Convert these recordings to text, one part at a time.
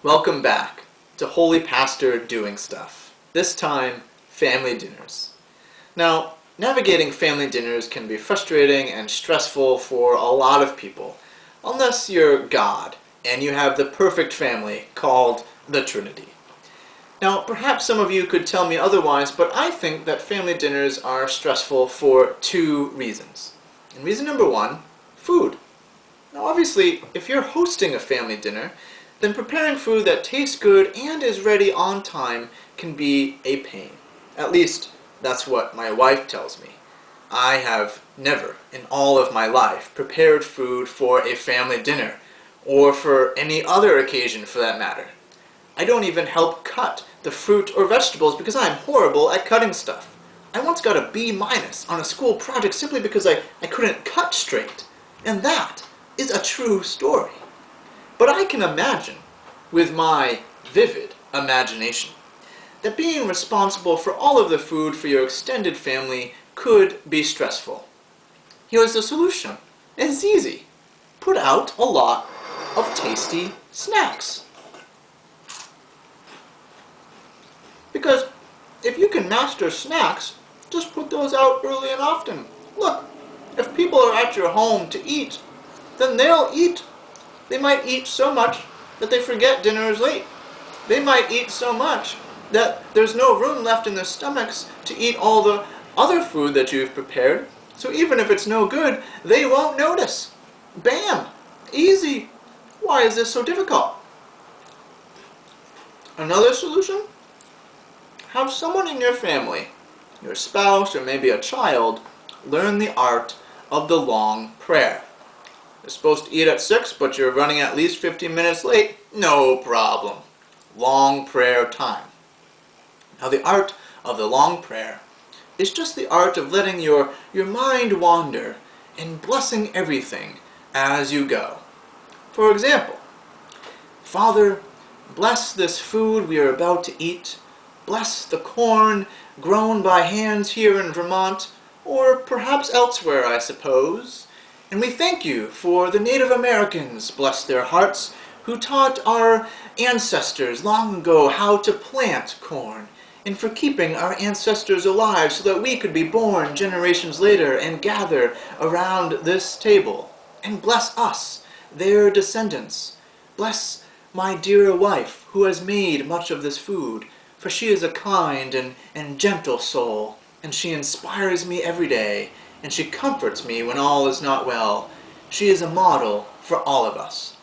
Welcome back to Holy Pastor Doing Stuff. This time, family dinners. Now, navigating family dinners can be frustrating and stressful for a lot of people, unless you're God and you have the perfect family called the Trinity. Now, perhaps some of you could tell me otherwise, but I think that family dinners are stressful for two reasons. And reason number one, food. Now, obviously, if you're hosting a family dinner, then preparing food that tastes good and is ready on time can be a pain. At least, that's what my wife tells me. I have never, in all of my life, prepared food for a family dinner, or for any other occasion for that matter. I don't even help cut the fruit or vegetables because I'm horrible at cutting stuff. I once got a B- on a school project simply because I couldn't cut straight. And that is a true story. But I can imagine, with my vivid imagination, that being responsible for all of the food for your extended family could be stressful. Here's the solution. It's easy. Put out a lot of tasty snacks. Because if you can master snacks, just put those out early and often. Look, if people are at your home to eat, then they'll eat. They might eat so much that they forget dinner is late. They might eat so much that there's no room left in their stomachs to eat all the other food that you've prepared. So even if it's no good, they won't notice. Bam! Easy. Why is this so difficult? Another solution? Have someone in your family, your spouse or maybe a child, learn the art of the long prayer. You're supposed to eat at 6, but you're running at least 15 minutes late. No problem. Long prayer time. Now the art of the long prayer is just the art of letting your mind wander and blessing everything as you go. For example, Father, bless this food we are about to eat. Bless the corn grown by hands here in Vermont, or perhaps elsewhere, I suppose. And we thank you for the Native Americans, bless their hearts, who taught our ancestors long ago how to plant corn, and for keeping our ancestors alive so that we could be born generations later and gather around this table. And bless us, their descendants. Bless my dear wife, who has made much of this food, for she is a kind and gentle soul, and she inspires me every day, and she comforts me when all is not well. She is a model for all of us.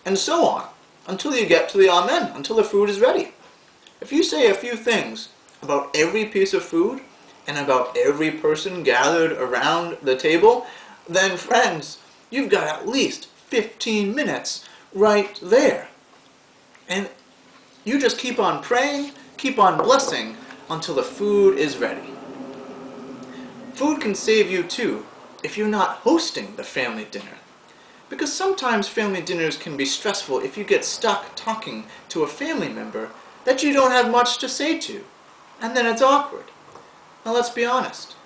And so on, until you get to the Amen, until the food is ready. If you say a few things about every piece of food, and about every person gathered around the table, then friends, you've got at least 15 minutes right there. And you just keep on praying, keep on blessing, until the food is ready. Food can save you too, if you're not hosting the family dinner. Because sometimes family dinners can be stressful if you get stuck talking to a family member that you don't have much to say to, and then it's awkward. Now let's be honest.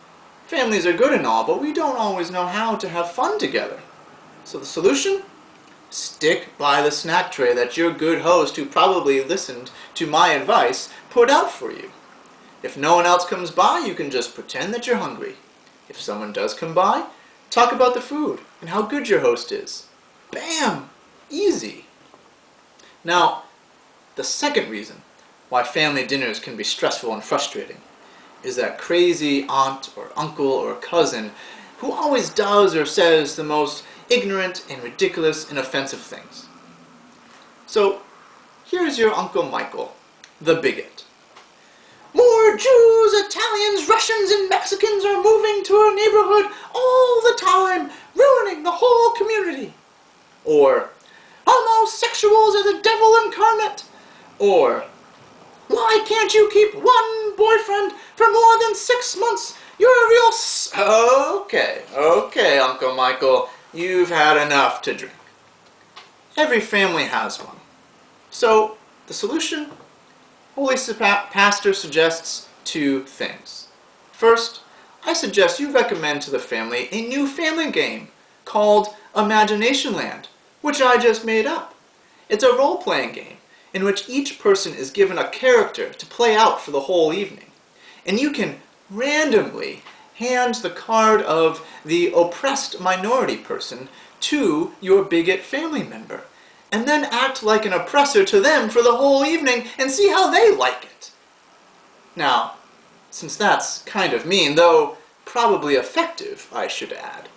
Families are good and all, but we don't always know how to have fun together. So the solution? Stick by the snack tray that your good host, who probably listened to my advice, put out for you. If no one else comes by, you can just pretend that you're hungry. If someone does come by, talk about the food and how good your host is. Bam! Easy. Now, the second reason why family dinners can be stressful and frustrating is that crazy aunt or uncle or cousin who always does or says the most ignorant and ridiculous and offensive things. So, here's your Uncle Michael, the bigot. More Jews, Italians, Russians, and Mexicans are moving to our neighborhood all the time, ruining the whole community. Or, homosexuals are the devil incarnate. Or, why can't you keep one boyfriend for more than 6 months? You're a real Okay, Uncle Michael, you've had enough to drink. Every family has one. So, the solution? Holy Pastor suggests 2 things. First, I suggest you recommend to the family a new family game called Imagination Land, which I just made up. It's a role-playing game in which each person is given a character to play out for the whole evening. And you can randomly hand the card of the oppressed minority person to your bigot family member, and then act like an oppressor to them for the whole evening and see how they like it. Now, since that's kind of mean, though probably effective, I should add,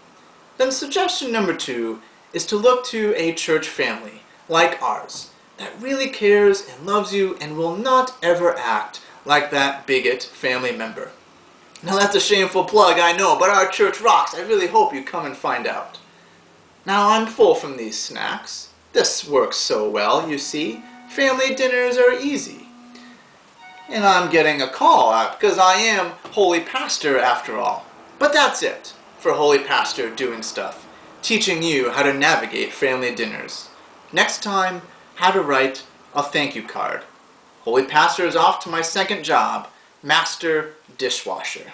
then suggestion number 2 is to look to a church family like ours that really cares and loves you and will not ever act like that bigot family member. Now that's a shameful plug, I know, but our church rocks. I really hope you come and find out. Now I'm full from these snacks. This works so well, you see. Family dinners are easy. And I'm getting a call because I am Holy Pastor after all. But that's it for Holy Pastor doing stuff, teaching you how to navigate family dinners. Next time, how to write a thank you card. Holy Pastor is off to my second job, Master Dishwasher.